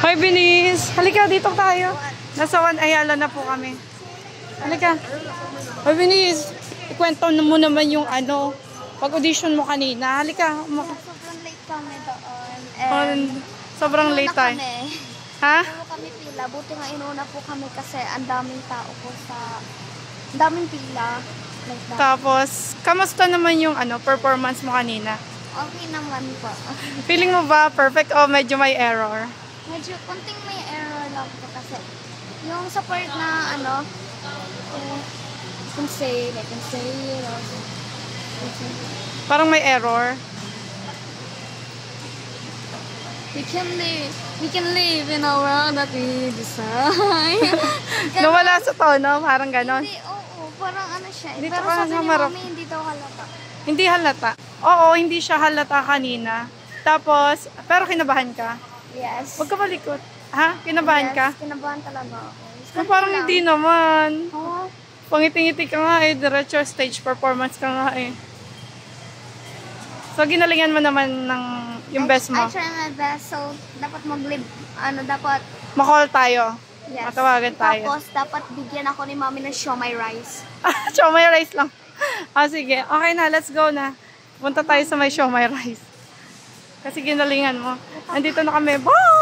Hi, Binis! Halika, dito tayo. Nasa One Ayala na po kami. Halika. Hi, Binis! Ikwento mo naman yung pag-audition mo kanina. Halika. Sobrang late kami doon. Sobrang late tayo. Ha? Inuuna kami pila. Buti nga inuuna po kami kasi ang daming tao po ang daming pila. Like that. Tapos, kamusta naman yung performance mo kanina? Okay naman po. Feeling mo ba perfect o medyo may error? Medyo konting may error lang po kasi yung sa part na can say, Parang may error. we can live in a world that we design. Nawala sa tono, parang ganon. Hindi, oo, parang siya. Dito Pero ka sabi ni hamarap. Mami, hindi daw halata. Hindi halata. Oo, hindi siya halata kanina. Tapos, pero kinabahan ka? Yes. Huwag ka malikot. Ha? Kinabahan ka? Yes, kinabahan talaga ako. Parang hindi naman. Oo. Pangiti-ngiti ka nga diretso stage performance ka nga So, ginalingan mo naman ng yung best mo. I try my best. So, dapat mag-live, dapat... Ma-call tayo. Yes. Matawagan tayo. Tapos, dapat bigyan ako ni Mami ng siomai rice. Siomai rice lang. Sige. Okay na, let's go na. Punta tayo sa may siomai rice. Kasi ginalingan mo. Andito na kami. Bye!